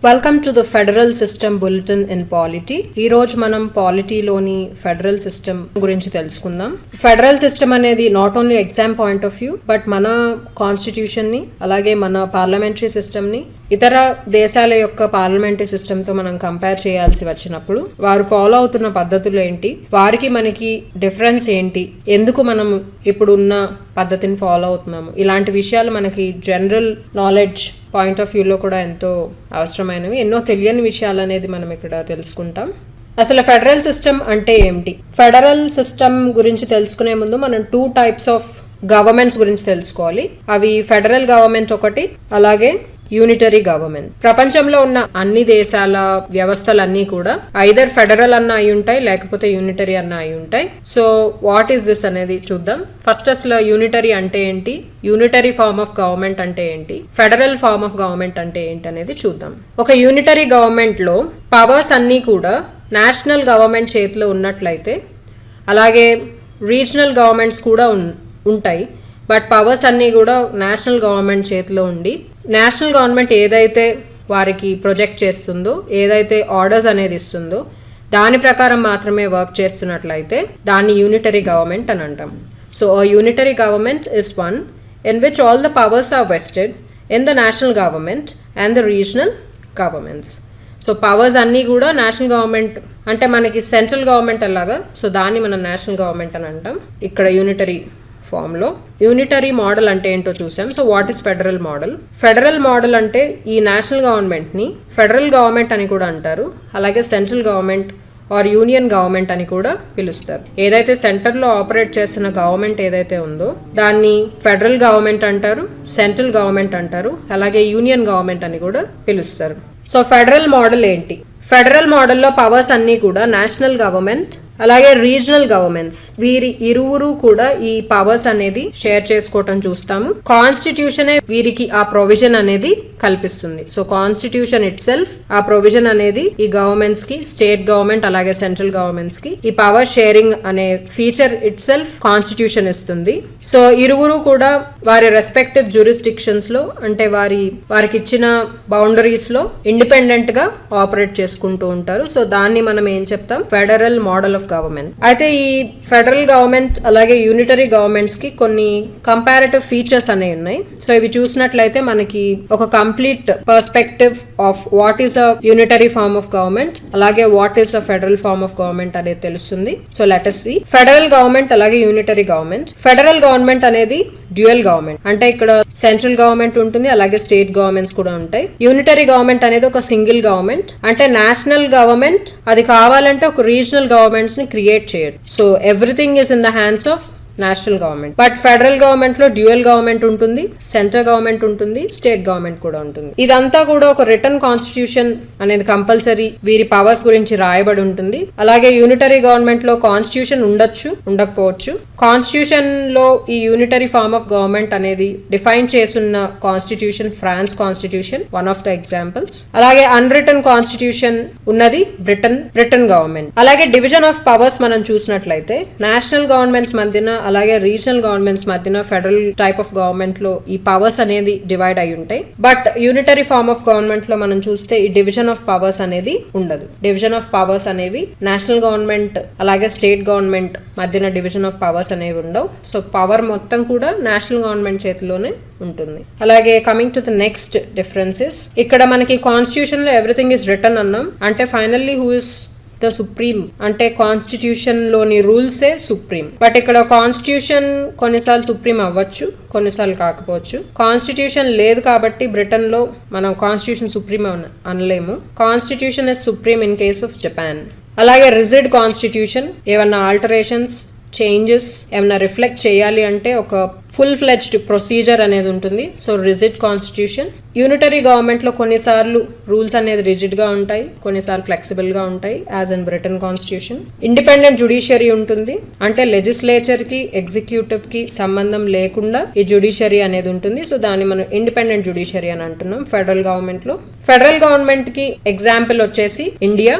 Welcome to the federal system bulletin in polity. ఈ రోజు మనం పాలిటీలోని ఫెడరల్ సిస్టమ్ గురించి తెలుసుకుందాం. ఫెడరల్ సిస్టమ్ అనేది not only exam point of view but మన కాన్స్టిట్యూషన్ ని అలాగే మన పార్లమెంటరీ సిస్టమ్ ని ఇతర దేశాల యొక్క పార్లమెంటరీ సిస్టమ్ తో మనం కంపేర్ చేయాల్సి వచ్చినప్పుడు వారు ఫాలో అవుతున్న పద్ధతులు ఏంటి, వారికి మనకి డిఫరెన్స్ ఏంటి, ఎందుకు మనం ఇప్పుడు ఉన్న పద్ధతిని ఫాలో అవుతున్నాము, ఇలాంటి విషయాలు మనకి జనరల్ నాలెడ్జ్ పాయింట్ ఆఫ్ వ్యూలో కూడా ఎంతో అవసరమైనవి. ఎన్నో తెలియని విషయాలు అనేది మనం ఇక్కడ తెలుసుకుంటాం. అసలు ఫెడరల్ సిస్టమ్ అంటే ఏమిటి? ఫెడరల్ సిస్టమ్ గురించి తెలుసుకునే ముందు మనం 2 టైప్స్ ఆఫ్ గవర్నమెంట్స్ గురించి తెలుసుకోవాలి. అవి ఫెడరల్ గవర్నమెంట్ ఒకటి, అలాగే యూనిటరీ గవర్నమెంట్. ప్రపంచంలో ఉన్న అన్ని దేశాల వ్యవస్థలన్నీ కూడా ఐదర్ ఫెడరల్ అన్న అయి ఉంటాయి, లేకపోతే యూనిటరీ అన్న అయి ఉంటాయి. సో వాట్ ఈస్ దిస్ అనేది చూద్దాం. ఫస్ట్ అసలు యూనిటరీ అంటే ఏంటి, యూనిటరీ ఫార్మ్ ఆఫ్ గవర్నమెంట్ అంటే ఏంటి, ఫెడరల్ ఫార్మ్ ఆఫ్ గవర్నమెంట్ అంటే ఏంటి అనేది చూద్దాం. ఒక యూనిటరీ గవర్నమెంట్ లో పవర్స్ అన్నీ కూడా నేషనల్ గవర్నమెంట్ చేతిలో ఉన్నట్లయితే, అలాగే రీజనల్ గవర్నమెంట్స్ కూడా ఉంటాయి, బట్ పవర్స్ అన్నీ కూడా నేషనల్ గవర్నమెంట్ చేతిలో ఉండి నేషనల్ గవర్నమెంట్ ఏదైతే వారికి ప్రొజెక్ట్ చేస్తుందో, ఏదైతే ఆర్డర్స్ అనేది ఇస్తుందో దాని ప్రకారం మాత్రమే వర్క్ చేస్తున్నట్లయితే దాన్ని యూనిటరీ గవర్నమెంట్ అని అంటాం. So a unitary government is one in which all the powers are vested in the national government and the regional governments. So powers అన్నీ కూడా నేషనల్ గవర్నమెంట్ అంటే మనకి సెంట్రల్ గవర్నమెంట్ అలాగా, సో దాన్ని మనం నేషనల్ గవర్నమెంట్ అని అంటాం. ఇక్కడ యూనిటరీ ఫామ్ లో యూనిటరీ మోడల్ అంటే ఏంటో చూసాం. So what is federal model? Federal model అంటే ఈ నేషనల్ గవర్నమెంట్ ని ఫెడరల్ గవర్నమెంట్ అని కూడా అంటారు, అలాగే central government are union government అని కూడా పిలుస్తారు. ఏదైతే సెంటర్ లో ఆపరేట్ చేస్తున్న గవర్నమెంట్ ఏదైతే ఉందో దాన్ని ఫెడరల్ గవర్నమెంట్ అంటారు, సెంట్రల్ గవర్నమెంట్ అంటారు, అలాగే యూనియన్ గవర్నమెంట్ అని కూడా పిలుస్తారు. సో ఫెడరల్ మోడల్ ఏంటి? ఫెడరల్ మోడల్లో పవర్స్ అన్నీ కూడా నేషనల్ గవర్నమెంట్ అలాగే రీజనల్ గవర్నమెంట్స్ వీరి ఇరువురు కూడా ఈ పవర్స్ అనేది షేర్ చేసుకోవటం చూస్తాము. కాన్స్టిట్యూషనే వీరికి ఆ ప్రొవిజన్ అనేది కల్పిస్తుంది. సో కాన్స్టిట్యూషన్ ఇట్ సెల్ఫ్ ఆ ప్రొవిజన్ అనేది ఈ గవర్నమెంట్స్ కి, స్టేట్ గవర్నమెంట్ అలాగే సెంట్రల్ గవర్నమెంట్స్ కి ఈ పవర్ షేరింగ్ అనే ఫీచర్ ఇట్ సెల్ఫ్ కాన్స్టిట్యూషన్ ఇస్తుంది. సో ఇరువురు కూడా వారి రెస్పెక్టివ్ జ్యూరిస్డిక్షన్స్ లో అంటే వారికి ఇచ్చిన బౌండరీస్ లో ఇండిపెండెంట్ గా ఆపరేట్ చేసుకుంటూ ఉంటారు. సో దాన్ని మనం ఏం చెప్తాం? Federal model of government. అయితే ఈ ఫెడరల్ గవర్నమెంట్ అలాగే యూనిటరీ గవర్నమెంట్స్ కి కొన్ని కంపారిటివ్ ఫీచర్స్ అనేవి ఉన్నాయి. సో ఇవి చూసినట్లయితే మనకి ఒక complete perspective of what is a unitary form of government అలాగే what is a federal form of government అనేది తెలుస్తుంది. So let us see federal government అలాగే యూనిటరీ గవర్నమెంట్. ఫెడరల్ గవర్నమెంట్ అనేది డ్యూయల్ గవర్నమెంట్, అంటే ఇక్కడ సెంట్రల్ గవర్నమెంట్ ఉంటుంది అలాగే state governments కూడా ఉంటాయి. యూనిటరీ గవర్నమెంట్ అనేది ఒక సింగిల్ గవర్నమెంట్, అంటే నేషనల్ గవర్నమెంట్ అది కావాలంటే ఒక రీజనల్ గవర్నమెంట్స్ ని క్రియేట్ చేయదు. So everything is in the hands of national government. But federal government లో డ్యూయల్ గవర్నమెంట్ ఉంటుంది, సెంట్రల్ గవర్నమెంట్ ఉంటుంది, స్టేట్ గవర్నమెంట్ కూడా ఉంటుంది. ఇదంతా కూడా ఒక రిటర్న్ కాన్స్టిట్యూషన్ అనేది కంపల్సరీ వీరి పవర్స్ గురించి రాయబడి ఉంటుంది. అలాగే యూనిటరీ గవర్నమెంట్ లో కాన్స్టిట్యూషన్ ఉండొచ్చు, ఉండకపోవచ్చు. కాన్స్టిట్యూషన్ లో ఈ యూనిటరీ ఫార్మ్ ఆఫ్ గవర్నమెంట్ అనేది డిఫైన్ చేస్తున్న constitution France constitution one of the examples. అలాగే అన్ రిటర్న్ కాన్స్టిట్యూషన్ ఉన్నది బ్రిటన్ గవర్నమెంట్. అలాగే డివిజన్ ఆఫ్ పవర్స్ మనం చూసినట్లయితే నేషనల్ గవర్నమెంట్స్ మధ్యన అలాగే రీజనల్ గవర్నమెంట్స్ మధ్యన ఫెడరల్ టైప్ ఆఫ్ గవర్నమెంట్ లో ఈ పవర్స్ అనేది డివైడ్ అయి ఉంటాయి. But unitary form of government లో మనం చూస్తే ఈ డివిజన్ ఆఫ్ పవర్స్ అనేది ఉండదు. డివిజన్ ఆఫ్ పవర్స్ అనేవి నేషనల్ గవర్నమెంట్ అలాగే స్టేట్ గవర్నమెంట్ మధ్యన డివిజన్ ఆఫ్ పవర్స్ అనేవి ఉండవు. సో పవర్ మొత్తం కూడా నేషనల్ గవర్నమెంట్ చేతిలోనే ఉంటుంది. అలాగే coming to the next differences, ఇక్కడ మనకి కాన్స్టిట్యూషన్ లో ఎవ్రీథింగ్ ఇస్ రిటర్న్ అన్నాం, అంటే finally who is the supreme అంటే కాన్స్టిట్యూషన్ లోని రూల్సే సుప్రీం. బట్ ఇక్కడ కాన్స్టిట్యూషన్ కొన్నిసార్లు సుప్రీం అవ్వచ్చు, కొన్నిసార్లు కాకపోవచ్చు. కాన్స్టిట్యూషన్ లేదు కాబట్టి బ్రిటన్ లో మనం కాన్స్టిట్యూషన్ సుప్రీం అనలేము. Constitution is supreme in case of Japan. అలాగే రిజిడ్ కాన్స్టిట్యూషన్, ఏమన్నా ఆల్టరేషన్స్ చేంజెస్ ఏమైనా రిఫ్లెక్ట్ చేయాలి అంటే ఒక ఫుల్ ఫ్లెడ్జ్డ్ ప్రొసీజర్ అనేది ఉంటుంది. So rigid constitution. Unitary government లో కొన్నిసార్లు రూల్స్ అనేది రిజిడ్ గా ఉంటాయి, కొన్నిసార్లు ఫ్లెక్సిబుల్ గా ఉంటాయి as in Britain constitution. Independent judiciary ఉంటుంది, అంటే లెజిస్లేచర్ కి ఎగ్జిక్యూటివ్ కి సంబంధం లేకుండా ఈ జ్యుడిషియరీ అనేది ఉంటుంది. సో దాన్ని మనం ఇండిపెండెంట్ జ్యుడిషియరీ అని అంటున్నాం ఫెడరల్ గవర్నమెంట్ లో. ఫెడరల్ గవర్నమెంట్ కి ఎగ్జాంపుల్ వచ్చేసి India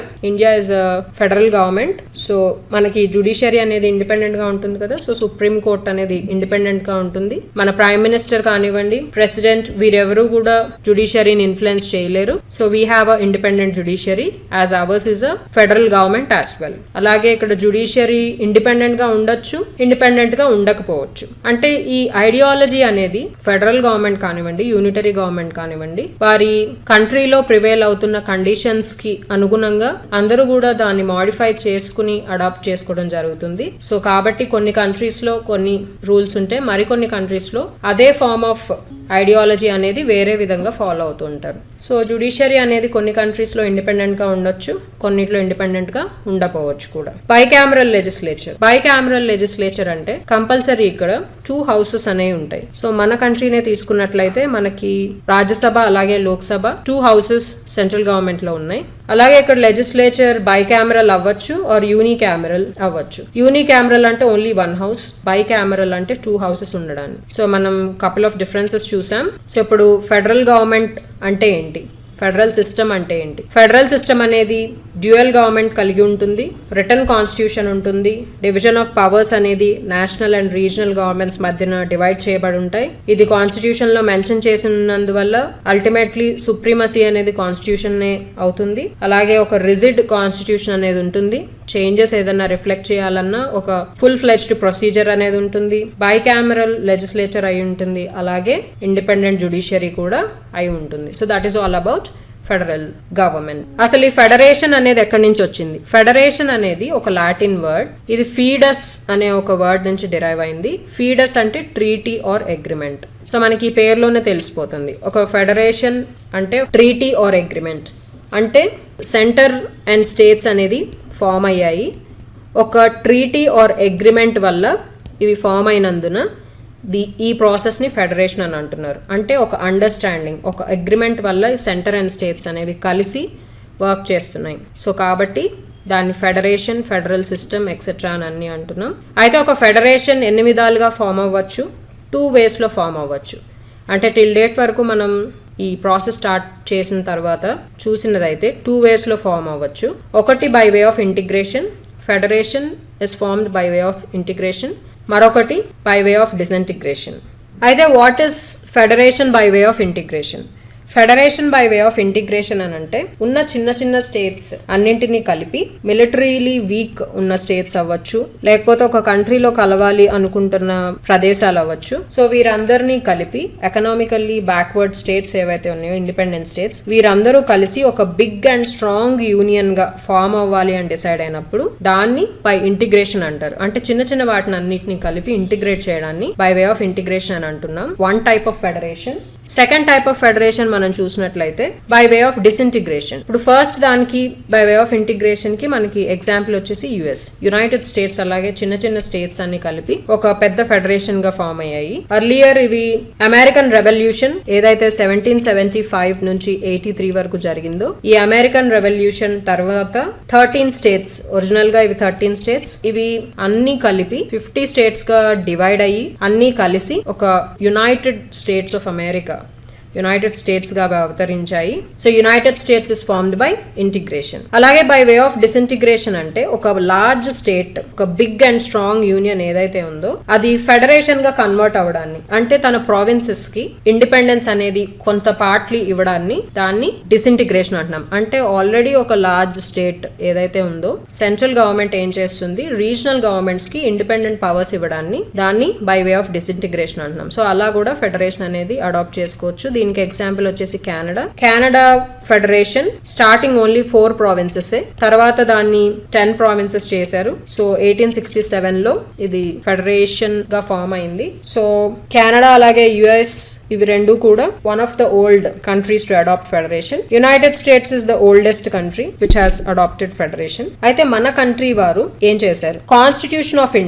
is a federal government. So మనకి జ్యుడిషియరీ అనేది ఇండిపెండెంట్ గా ఉంటుంది కదా. సో సుప్రీం కోర్ట్ అనేది ఇండిపెండెంట్ గా ఉంటుంది. మన ప్రైమ్ మినిస్టర్ కానివ్వండి, ప్రెసిడెంట్, వీరెవరు కూడా జుడిషియరీని ఇన్ఫ్లుయెన్స్ చేయలేరు. So we have a independent judiciary as hours is a federal government as well. అలాగే ఇక్కడ జుడిషియరీ ఇండిపెండెంట్ గా ఉండొచ్చు, ఇండిపెండెంట్ గా ఉండకపోవచ్చు. అంటే ఈ ఐడియాలజీ అనేది ఫెడరల్ గవర్నమెంట్ కానివ్వండి, యూనిటరీ గవర్నమెంట్ కానివ్వండి, వారి కంట్రీలో ప్రివేల్ అవుతున్న కండిషన్స్ కి అనుగుణంగా అందరూ కూడా దాన్ని మాడిఫై చేసుకుని అడాప్ట్ చేసుకోవడం జరుగుతుంది. సో కాబట్టి కొన్ని కంట్రీస్ లో కొన్ని రూల్స్ ఉంటే మరికొన్ని కంట్రీస్ లో అదే ఫార్మ్ ఆఫ్ ఐడియాలజీ అనేది వేరే విధంగా ఫాలో అవుతూ ఉంటారు. సో జుడిషియరీ అనేది కొన్ని కంట్రీస్ లో ఇండిపెండెంట్ గా ఉండొచ్చు, కొన్నిట్లో ఇండిపెండెంట్ గా ఉండకపోవచ్చు కూడా. బైకామరల్ లెజిస్లేచర్ అంటే కంపల్సరీ ఇక్కడ 2 హౌసెస్ అనేవి ఉంటాయి. సో మన కంట్రీనే తీసుకున్నట్లయితే మనకి రాజ్యసభ అలాగే లోక్సభ 2 హౌసెస్ సెంట్రల్ గవర్నమెంట్ లో ఉన్నాయి. అలాగే ఇక్కడ లెజిస్లేచర్ బైకామరల్ అవ్వచ్చు ఆర్ యూనికామరల్ అవ్వచ్చు. యూనికామరల్ అంటే ఓన్లీ 1 హౌస్, బైకామరల్ అంటే 2 హౌసెస్ ఉండడానికి. సో మనం కపుల్ ఆఫ్ డిఫరెన్సెస్ చూసాం. సో ఇప్పుడు ఫెడరల్ గవర్నమెంట్ అంటే ఏంటి, ఫెడరల్ సిస్టమ్ అంటే ఏంటి? ఫెడరల్ సిస్టమ్ అనేది డ్యూయల్ గవర్నమెంట్ కలిగి ఉంటుంది, రిటర్న్ కాన్స్టిట్యూషన్ ఉంటుంది, డివిజన్ ఆఫ్ పవర్స్ అనేది నేషనల్ అండ్ రీజనల్ గవర్నమెంట్స్ మధ్యన డివైడ్ చేయబడి ఉంటాయి. ఇది కాన్స్టిట్యూషన్ లో మెన్షన్ చేసినందువల్ల అల్టిమేట్లీ సుప్రీమసీ అనేది కాన్స్టిట్యూషన్ అవుతుంది. అలాగే ఒక రిజిడ్ కాన్స్టిట్యూషన్ అనేది ఉంటుంది. చేంజెస్ ఏదైనా రిఫ్లెక్ట్ చేయాలన్నా ఒక ఫుల్ ఫ్లెడ్జ్డ్ ప్రొసీజర్ అనేది ఉంటుంది. బైకామరల్ లెజిస్లేచర్ అయి ఉంటుంది, అలాగే ఇండిపెండెంట్ జుడిషియరీ కూడా అయి ఉంటుంది. So that is all about federal government. అసలు ఈ ఫెడరేషన్ అనేది ఎక్కడి నుంచి వచ్చింది? ఫెడరేషన్ అనేది ఒక లాటిన్ వర్డ్. ఇది ఫీడస్ అనే ఒక వర్డ్ నుంచి డిరైవ్ అయింది. ఫీడస్ అంటే ట్రీటీ ఆర్ అగ్రిమెంట్. సో మనకి ఈ పేరులోనే తెలిసిపోతుంది. ఒక ఫెడరేషన్ అంటే ట్రీటీ ఆర్ అగ్రిమెంట్ అంటే సెంటర్ అండ్ స్టేట్స్ అనేది ఫామ్ అయ్యాయి. ఒక ట్రీటీ ఆర్ అగ్రిమెంట్ వల్ల ఇవి ఫామ్ అయినందున ఈ ప్రాసెస్ని ఫెడరేషన్ అని అంటున్నారు. అంటే ఒక అండర్స్టాండింగ్, ఒక అగ్రిమెంట్ వల్ల సెంటర్ అండ్ స్టేట్స్ అనేవి కలిసి వర్క్ చేస్తున్నాయి. సో కాబట్టి దాన్ని ఫెడరేషన్, ఫెడరల్ సిస్టమ్ ఎక్సెట్రా అని అన్ని అంటున్నాం. అయితే ఒక ఫెడరేషన్ ఎన్ని విధాలుగా ఫామ్ అవ్వచ్చు? 2 వేస్లో ఫామ్ అవ్వచ్చు. అంటే టిల్ డేట్ వరకు మనం ఈ ప్రాసెస్ స్టార్ట్ చేసిన తర్వాత చూసినదైతే 2 వేస్లో ఫామ్ అవ్వచ్చు. ఒకటి by way of integration, federation is formed by way of integration. మరొకటి బై వే ఆఫ్ డిసింటిగ్రేషన్. అయితే what is federation by way of integration? Federation by way of integration అని అంటే ఉన్న చిన్న చిన్న స్టేట్స్ అన్నింటినీ కలిపి మిలిటరీలీ వీక్ ఉన్న స్టేట్స్ అవ్వచ్చు, లేకపోతే ఒక కంట్రీలో కలవాలి అనుకుంటున్న ప్రదేశాలు అవ్వచ్చు. సో వీరందరినీ కలిపి ఎకనామికల్లీ బ్యాక్వర్డ్ స్టేట్స్ ఏవైతే ఉన్నాయో, ఇండిపెండెంట్ స్టేట్స్, వీరందరూ కలిసి ఒక బిగ్ అండ్ స్ట్రాంగ్ యూనియన్ గా ఫామ్ అవ్వాలి అని డిసైడ్ అయినప్పుడు దాన్ని బై ఇంటిగ్రేషన్ అంటారు. అంటే చిన్న చిన్న వాటిని అన్నిటిని కలిపి ఇంటిగ్రేట్ చేయడాన్ని బై వే ఆఫ్ ఇంటిగ్రేషన్ అని అంటున్నాం. 1 type of federation. Second type of federation మనం చూసినట్లయితే బై వే ఆఫ్ డిసింటిగ్రేషన్. ఇప్పుడు ఫస్ట్ దానికి బై వే ఆఫ్ ఇంటిగ్రేషన్ కి మనకి ఎగ్జాంపుల్ వచ్చేసి యుఎస్, యునైటెడ్ స్టేట్స్, అలాగే చిన్న చిన్న స్టేట్స్ అన్ని కలిపి ఒక పెద్ద ఫెడరేషన్ గా ఫామ్ అయ్యాయి. అర్లియర్ ఇవి అమెరికన్ రెవల్యూషన్ ఏదైతే 1775 నుంచి 83 వరకు జరిగిందో, ఈ అమెరికన్ రెవల్యూషన్ తర్వాత 13 స్టేట్స్, ఒరిజినల్ గా ఇవి 13 స్టేట్స్, ఇవి అన్ని కలిపి 50 స్టేట్స్ గా డివైడ్ అయ్యి అన్ని కలిసి ఒక United States of America, United States గా అవతరించాయి. So United States is formed by integration. అలాగే బై వే ఆఫ్ డిసింటిగ్రేషన్ అంటే ఒక లార్జ్ స్టేట్, ఒక బిగ్ అండ్ స్ట్రాంగ్ యూనియన్ ఏదైతే ఉందో అది ఫెడరేషన్ గా కన్వర్ట్ అవడాన్ని, అంటే తన ప్రావిన్సెస్ కి ఇండిపెండెన్స్ అనేది కొంత పార్ట్లీ ఇవ్వడాన్ని, దాన్ని డిసింటిగ్రేషన్ అంటున్నాం. అంటే ఆల్రెడీ ఒక లార్జ్ స్టేట్ ఏదైతే ఉందో సెంట్రల్ గవర్నమెంట్ ఏం చేస్తుంది, రీజనల్ గవర్నమెంట్స్ కి ఇండిపెండెంట్ పవర్స్ ఇవ్వడాన్ని, దాన్ని బై వే ఆఫ్ డిసింటిగ్రేషన్ అంటున్నాం. సో అలా కూడా ఫెడరేషన్ అనేది అడాప్ట్ చేసుకోవచ్చు. దీనికి ఎగ్జాంపుల్ వచ్చేసి Canada federation starting only 4 provinces, తర్వాత దాన్ని 10 ప్రావిన్సెస్ చేశారు. సో 1867 లో ఇది ఫెడరేషన్ గా ఫామ్ అయింది. సో కెనడా అలాగే యుఎస్ ఇవి రెండు కూడా one of the old countries to adopt federation. United States is the oldest country which has adopted federation. అయితే మన కంట్రీ వారు ఏం చేశారు, కాన్స్టిట్యూషన్ ఆఫ్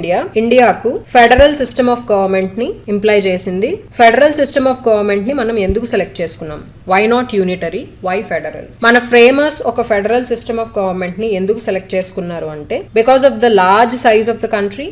ఇండియాకు ఫెడరల్ సిస్టమ్ ఆఫ్ గవర్నమెంట్ ని ఇంప్లై చేసింది. ఫెడరల్ సిస్టమ్ ఆఫ్ గవర్నమెంట్ ని మనం ఎందుకు సెలెక్ట్ చేసుకున్నాం? Why not unitary, why federal? మన ఫ్రేమర్స్ ఒక ఫెడరల్ సిస్టమ్ ఆఫ్ గవర్నమెంట్ ని ఎందుకు సెలెక్ట్ చేసుకున్నారు అంటే because of the large size of the country,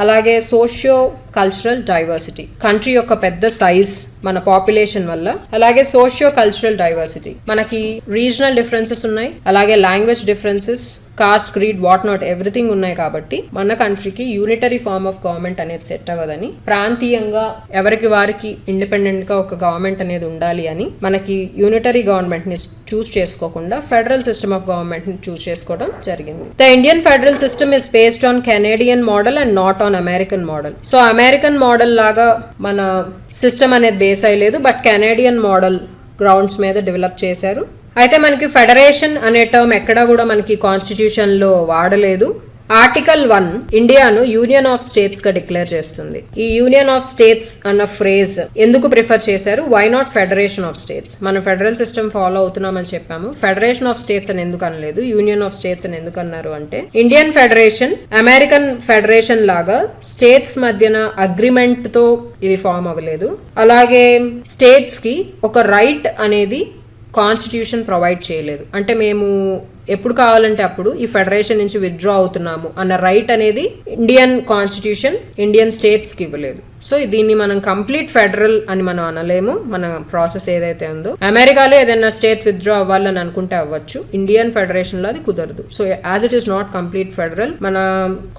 అలాగే సోషియో కల్చరల్ డైవర్సిటీ, కంట్రీ యొక్క పెద్ద సైజ్ మన పాపులేషన్ వల్ల, అలాగే సోషియో కల్చరల్ డైవర్సిటీ, మనకి రీజనల్ డిఫరెన్సెస్ ఉన్నాయి, అలాగే language differences, cost, creed, what not everything ఉన్నాయి. కాబట్టి మన కంట్రీకి యూనిటరీ ఫార్మ్ ఆఫ్ గవర్నమెంట్ అనేది సెట్ అవ్వదని, ప్రాంతీయంగా ఎవరికి వారికి ఇండిపెండెంట్ గా ఒక గవర్నమెంట్ అనేది ఉండాలి అని మనకి యూనిటరీ గవర్నమెంట్ ని చూస్ చేసుకోకుండా ఫెడరల్ సిస్టమ్ ఆఫ్ గవర్నమెంట్ ని చూస్ చేసుకోవడం జరిగింది. The Indian federal system is based on Canadian model and not on American model. So American model లాగా మన సిస్టమ్ అనేది బేస్ అయ్యలేదు, బట్ కెనేడియన్ మోడల్ గ్రౌండ్స్ మీద డెవలప్ చేశారు. అయితే మనకి ఫెడరేషన్ అనే టర్మ్ ఎక్కడా కూడా మనకి కాన్స్టిట్యూషన్ లో వాడలేదు. ఆర్టికల్ 1 ఇండియాను యూనియన్ ఆఫ్ స్టేట్స్ గా డిక్లేర్ చేస్తుంది. ఈ యూనియన్ ఆఫ్ స్టేట్స్ అన్న ఫ్రేజ్ ఎందుకు ప్రిఫర్ చేశారు? Why not federation of states? మనం ఫెడరల్ సిస్టమ్ ఫాలో అవుతున్నామని చెప్పాము, ఫెడరేషన్ ఆఫ్ స్టేట్స్ అని ఎందుకు అనలేదు, యూనియన్ ఆఫ్ స్టేట్స్ అని ఎందుకు అన్నారు అంటే, ఇండియన్ ఫెడరేషన్ అమెరికన్ ఫెడరేషన్ లాగా స్టేట్స్ మధ్యన అగ్రిమెంట్ తో ఇది ఫామ్ అవ్వలేదు. అలాగే స్టేట్స్ కి ఒక రైట్ అనేది కాన్స్టిట్యూషన్ ప్రొవైడ్ చేయలేదు. అంటే మేము ఎప్పుడు కావాలంటే అప్పుడు ఈ ఫెడరేషన్ నుంచి విత్డ్రా అవుతున్నాము అన్న రైట్ అనేది ఇండియన్ కాన్స్టిట్యూషన్ ఇండియన్ స్టేట్స్ కి ఇవ్వలేదు. సో దీన్ని మనం కంప్లీట్ ఫెడరల్ అని మనం అనలేము. మన ప్రాసెస్ ఏదైతే ఉందో, అమెరికాలో ఏదైనా స్టేట్ విత్డ్రా అవ్వాలని అనుకుంటే అవ్వచ్చు, ఇండియన్ ఫెడరేషన్ లో అది కుదరదు. So as it is not complete federal, మన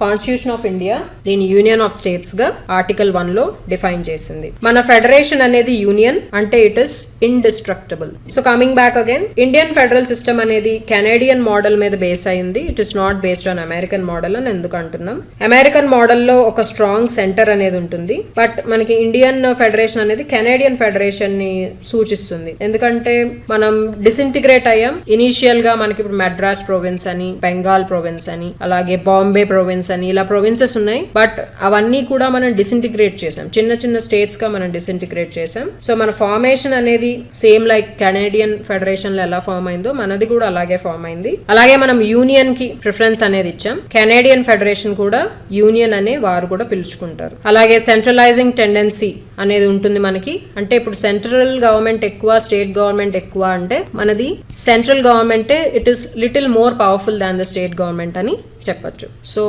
కాన్స్టిట్యూషన్ ఆఫ్ ఇండియా దీని యూనియన్ ఆఫ్ స్టేట్స్ గా ఆర్టికల్ 1 లో డిఫైన్ చేసింది. మన ఫెడరేషన్ అనేది యూనియన్ అంటే it is indestructible. So coming back again, Indian federal system అనేది కెనేడియన్ మోడల్ మీద బేస్ అయింది. It is not based on American model అని ఎందుకు అంటున్నాం? అమెరికన్ మోడల్లో ఒక స్ట్రాంగ్ సెంటర్ అనేది ఉంటుంది, బట్ మనకి ఇండియన్ ఫెడరేషన్ అనేది కెనేడియన్ ఫెడరేషన్ ని సూచిస్తుంది. ఎందుకంటే మనం డిసింటిగ్రేట్ అయ్యాం. ఇనీషియల్ గా మనకి ఇప్పుడు మద్రాస్ ప్రొవిన్స్ అని, బెంగాల్ ప్రొవిన్స్ అని, అలాగే బాంబే ప్రొవిన్స్ అని ఇలా ప్రొవిన్సెస్ ఉన్నాయి. బట్ అవన్నీ కూడా మనం డిసింటిగ్రేట్ చేసాం, చిన్న చిన్న స్టేట్స్ గా మనం డిసింటిగ్రేట్ చేసాం. సో మన ఫార్మేషన్ అనేది సేమ్ లైక్ కెనేడియన్ ఫెడరేషన్ లో ఎలా ఫామ్ అయిందో మనది కూడా అలాగే ఫామ్ అయింది. అలాగే మనం యూనియన్ కి ప్రిఫరెన్స్ అనేది ఇచ్చాం. కెనేడియన్ ఫెడరేషన్ కూడా యూనియన్ అనే వారు కూడా పిలుచుకుంటారు. అలాగే సెంట్రలైజింగ్ టెండెన్సీ అనేది ఉంటుంది మనకి. అంటే ఇప్పుడు సెంట్రల్ గవర్నమెంట్ ఎక్కువ, స్టేట్ గవర్నమెంట్ ఎక్కువ అంటే మనది సెంట్రల్ గవర్నమెంటే it is little more powerful than the state government అని చెప్పొచ్చు. సో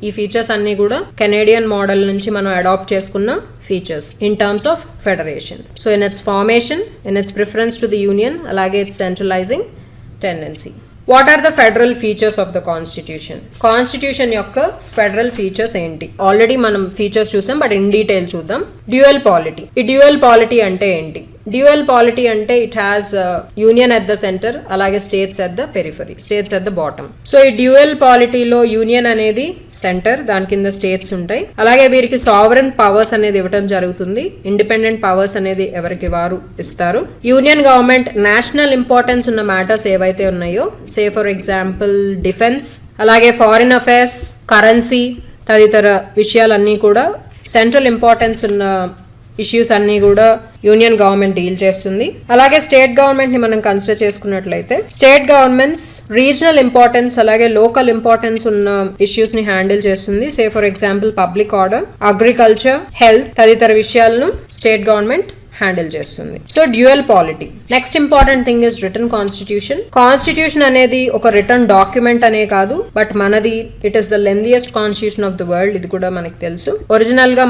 ఈ ఫీచర్స్ అన్ని కూడా కెనేడియన్ మోడల్ నుంచి మనం అడాప్ట్ చేసుకున్న features in terms of federation. So in its formation, in its preference to the union, అలాగే its centralising tendency. What are the federal features of the constitution? Constitution యొక్క federal features ఏంటి? Already మనం features చూసాం, but in detail చూద్దాం. Dual polity. ఈ dual polity అంటే ఏంటి? Dual polity అంటే it has union at the centre, అలాగే states at the periphery, states at the bottom. So ఈ డ్యూయల్ పాలిటీలో యూనియన్ అనేది సెంటర్, దాని కింద స్టేట్స్ ఉంటాయి. అలాగే వీరికి సావరెన్ పవర్స్ అనేది ఇవ్వడం జరుగుతుంది. ఇండిపెండెంట్ పవర్స్ అనేది ఎవరికి వారు ఇస్తారు. యూనియన్ గవర్నమెంట్ నేషనల్ ఇంపార్టెన్స్ ఉన్న మ్యాటర్స్ ఏవైతే ఉన్నాయో, సే ఫర్ ఎగ్జాంపుల్ డిఫెన్స్, అలాగే ఫారిన్ అఫైర్స్, కరెన్సీ తదితర విషయాలన్నీ కూడా సెంట్రల్ ఇంపార్టెన్స్ ఉన్న ఇష్యూస్ అన్ని కూడా యూనియన్ గవర్నమెంట్ డీల్ చేస్తుంది. అలాగే స్టేట్ గవర్నమెంట్ ని మనం కన్సిడర్ చేసుకున్నట్లయితే, స్టేట్ గవర్నమెంట్స్ రీజనల్ ఇంపార్టెన్స్ అలాగే లోకల్ ఇంపార్టెన్స్ ఉన్న ఇష్యూస్ ని హ్యాండిల్ చేస్తుంది. Say for example public order, agriculture, health తదితర విషయాలను స్టేట్ గవర్నమెంట్ హ్యాండిల్ చేస్తుంది. So dual polity. Next important thing is written constitution. Constitution అనేది ఒక రిటర్న్ డాక్యుమెంట్ అనే కాదు, బట్ మనది it is the lengthiest constitution of the world. ఇది కూడా మనకు తెలుసు. ఒరిజినల్ గా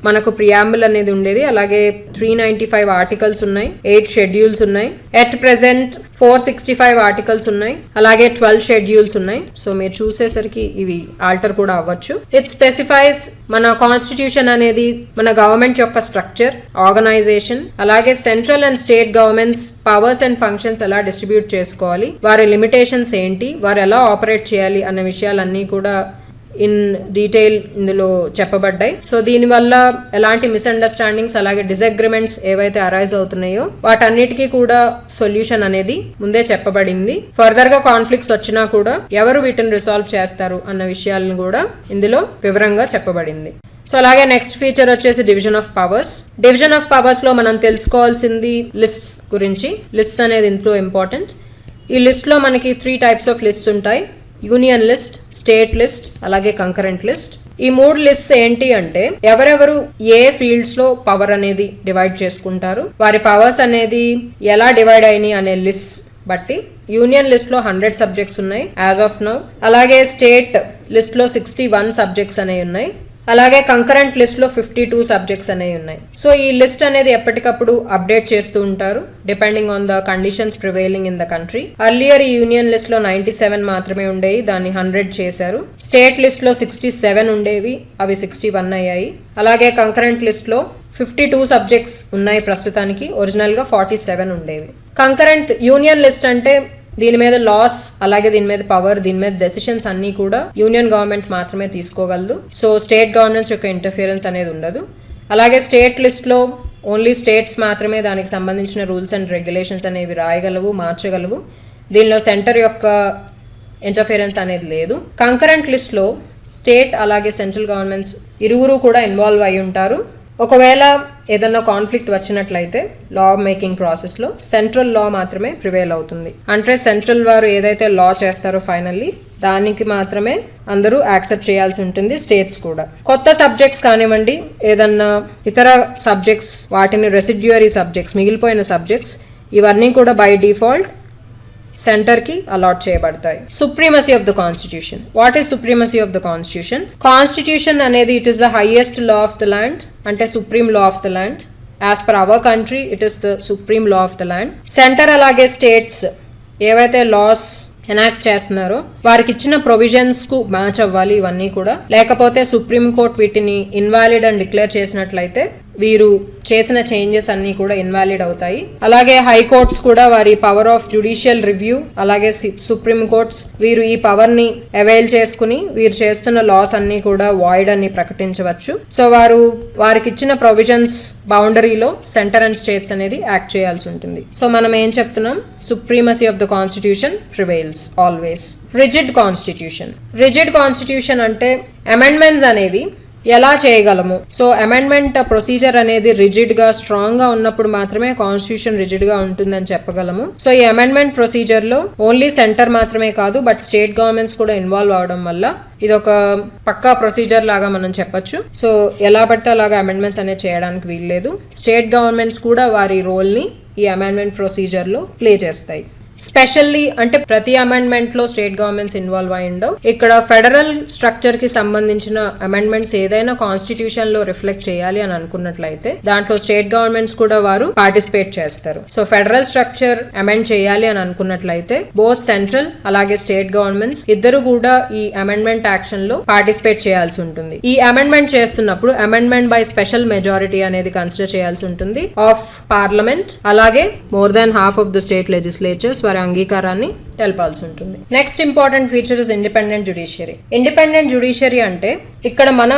మనకు ప్రియాంబుల్ అనేది ఉండేది. అలాగే 395 ఆర్టికల్స్ ఉన్నాయి, 8 షెడ్యూల్స్ ఉన్నాయి. ఎట్ ప్రెసెంట్ 465 ఆర్టికల్స్ ఉన్నాయి, అలాగే 12 షెడ్యూల్స్ ఉన్నాయి. సో మీరు చూసేసరికి ఇవి ఆల్టర్ కూడా అవ్వచ్చు. ఇట్ స్పెసిఫైస్ మన కాన్స్టిట్యూషన్ అనేది మన గవర్నమెంట్ యొక్క స్ట్రక్చర్, ఆర్గనైజేషన్, అలాగే central and state governments powers and functions ఎలా డిస్ట్రిబ్యూట్ చేసుకోవాలి, వారి లిమిటేషన్స్ ఏంటి, వారు ఎలా ఆపరేట్ చేయాలి అన్న విషయాలన్నీ కూడా ఇన్ డీటెయిల్ ఇందులో చెప్పబడ్డాయి. సో దీనివల్ల ఎలాంటి మిస్అండర్స్టాండింగ్స్ అలాగే డిసగ్రిమెంట్స్ ఏవైతే అరైజ్ అవుతున్నాయో వాటన్నిటికీ కూడా సొల్యూషన్ అనేది ముందే చెప్పబడింది. ఫర్దర్ గా కాన్ఫ్లిక్ట్స్ వచ్చినా కూడా ఎవరు వీటిని రిసాల్వ్ చేస్తారు అన్న విషయాలను కూడా ఇందులో వివరంగా చెప్పబడింది. సో అలాగే నెక్స్ట్ ఫీచర్ వచ్చేసి division of powers. Division of powers లో మనం తెలుసుకోవాల్సింది లిస్ట్స్ గురించి. లిస్ట్స్ అనేది ఇంట్లో ఇంపార్టెంట్. ఈ లిస్ట్ లో మనకి 3 టైప్స్ ఆఫ్ లిస్ట్స్ ఉంటాయి. యూనియన్ లిస్ట్, స్టేట్ లిస్ట్, అలాగే కంకరెంట్ లిస్ట్. ఈ 3 లిస్ట్స్ ఏంటి అంటే ఎవరెవరు ఏ ఫీల్డ్స్ లో పవర్ అనేది డివైడ్ చేసుకుంటారు, వారి పవర్స్ అనేది ఎలా డివైడ్ అయినాయి అనే లిస్ట్ బట్టి. యూనియన్ లిస్ట్ లో 100 సబ్జెక్ట్స్ ఉన్నాయి యాజ్ ఆఫ్ నౌ. అలాగే స్టేట్ లిస్ట్ లో 61 సబ్జెక్ట్స్ అనేవి ఉన్నాయి. అలాగే కంకరెంట్ లిస్ట్ లో 52 సబ్జెక్ట్స్ అనేవి ఉన్నాయి. సో ఈ లిస్ట్ అనేది ఎప్పటికప్పుడు అప్డేట్ చేస్తూ ఉంటారు depending on the conditions prevailing in the country. Earlier ఈ యూనియన్ లిస్ట్ లో 97 మాత్రమే ఉండేవి, దాన్ని 100 చేశారు. స్టేట్ లిస్ట్ లో 67 ఉండేవి, అవి 61 అయ్యాయి. అలాగే కంకరెంట్ లిస్ట్ లో 52 సబ్జెక్ట్స్ ఉన్నాయి ప్రస్తుతానికి, ఒరిజినల్ గా 47 ఉండేవి. కంకరెంట్ యూనియన్ లిస్ట్ అంటే దీని మీద లాస్, అలాగే దీని మీద పవర్, దీని మీద డెసిషన్స్ అన్ని కూడా యూనియన్ గవర్నమెంట్ మాత్రమే తీసుకోగలదు. సో స్టేట్ గవర్నమెంట్స్ యొక్క ఇంటర్ఫియరెన్స్ అనేది ఉండదు. అలాగే స్టేట్ లిస్ట్ లో ఓన్లీ స్టేట్స్ మాత్రమే దానికి సంబంధించిన రూల్స్ అండ్ రెగ్యులేషన్స్ అనేవి రాయగలవు, మార్చగలవు. దీనిలో సెంటర్ యొక్క ఇంటర్ఫియరెన్స్ అనేది లేదు. కంకరెంట్ లిస్ట్ లో స్టేట్ అలాగే సెంట్రల్ గవర్నమెంట్స్ ఇరువురు కూడా ఇన్వాల్వ్ అయి ఉంటారు. ఒకవేళ ఏదన్నా కాన్ఫ్లిక్ట్ వచ్చినట్లయితే లా మేకింగ్ ప్రాసెస్ లో సెంట్రల్ లా మాత్రమే ప్రివేల్ అవుతుంది. అంటే సెంట్రల్ వారు ఏదైతే లా చేస్తారో ఫైనల్లీ దానికి మాత్రమే అందరూ యాక్సెప్ట్ చేయాల్సి ఉంటుంది, స్టేట్స్ కూడా. కొత్త సబ్జెక్ట్స్ కానివ్వండి, ఏదన్నా ఇతర సబ్జెక్ట్స్, వాటిని రెసిడ్యూరీ సబ్జెక్ట్స్, మిగిలిపోయిన సబ్జెక్ట్స్, ఇవన్నీ కూడా బై డిఫాల్ట్ సెంటర్ కి అలాట్ చేయబడతాయి. Supremacy of the constitution. What is supremacy of the constitution? Constitution అనేది it is the highest law of the land, అంటే supreme law of the land. As per our country it is the supreme law of the land. Centre అలాగే states ఏవైతే laws enact చేస్తున్నారో వారికి ఇచ్చిన provisions కు match అవ్వాలి ఇవన్నీ కూడా. లేకపోతే సుప్రీం కోర్ట్ వీటిని ఇన్వాలిడ్ అని డిక్లేర్ చేసినట్లయితే వీరు చేసిన చేంజెస్ అన్ని కూడా ఇన్వాలిడ్ అవుతాయి. అలాగే హైకోర్ట్స్ కూడా వారి పవర్ ఆఫ్ జ్యుడిషియల్ రివ్యూ, అలాగే సుప్రీం కోర్ట్స్ వీరు ఈ పవర్ ని అవైల్ చేసుకుని వీరు చేస్తున్న లాస్ అన్ని కూడా వాయిడ్ అని ప్రకటించవచ్చు. సో వారికి ఇచ్చిన ప్రొవిజన్స్ బౌండరీలో సెంటర్ అండ్ స్టేట్స్ అనేది యాక్ట్ చేయాల్సి ఉంటుంది. సో మనం ఏం చెప్తున్నాం? Supremacy of the constitution prevails always. Rigid constitution. Rigid constitution అంటే అమెండ్మెంట్స్ అనేవి ఎలా చేయగలము. సో అమెండ్మెంట్ ప్రొసీజర్ అనేది రిజిడ్ గా, స్ట్రాంగ్ గా ఉన్నప్పుడు మాత్రమే కాన్స్టిట్యూషన్ రిజిడ్ గా ఉంటుందని చెప్పగలము. సో ఈ అమెండ్మెంట్ ప్రొసీజర్ లో ఓన్లీ సెంటర్ మాత్రమే కాదు, బట్ స్టేట్ గవర్నమెంట్స్ కూడా ఇన్వాల్వ్ అవడం వల్ల ఇది ఒక పక్కా ప్రొసీజర్ లాగా మనం చెప్పొచ్చు. సో ఎలా పడితే అలాగా అమెండ్మెంట్స్ అనేది చేయడానికి వీల్లేదు. స్టేట్ గవర్నమెంట్స్ కూడా వారి రోల్ ని ఈ అమెండ్మెంట్ ప్రొసీజర్ లో ప్లే చేస్తాయి. స్పెషల్లీ అంటే ప్రతి అమెండ్మెంట్ లో స్టేట్ గవర్నమెంట్స్ ఇన్వాల్వ్ అయి ఉండవు. ఇక్కడ ఫెడరల్ స్ట్రక్చర్ కి సంబంధించిన అమెండ్మెంట్స్ ఏదైనా కాన్స్టిట్యూషన్ లో రిఫ్లెక్ట్ చేయాలి అని అనుకున్నట్లయితే దాంట్లో స్టేట్ గవర్నమెంట్స్ కూడా వారు పార్టిసిపేట్ చేస్తారు. సో ఫెడరల్ స్ట్రక్చర్ అమెండ్ చేయాలి అని అనుకున్నట్లయితే బోత్ సెంట్రల్ అలాగే స్టేట్ గవర్నమెంట్స్ ఇద్దరు కూడా ఈ అమెండ్మెంట్ యాక్షన్ లో పార్టిసిపేట్ చేయాల్సి ఉంటుంది. ఈ అమెండ్మెంట్ చేస్తున్నప్పుడు అమెండ్మెంట్ బై స్పెషల్ మెజారిటీ అనేది కన్సిడర్ చేయాల్సి ఉంటుంది ఆఫ్ పార్లమెంట్, అలాగే more than half of the state legislatures వారి అంగీకారాన్ని తెలపాల్సి ఉంటుంది. Next important feature is independent judiciary. Independent judiciary అంటే ఇక్కడ మన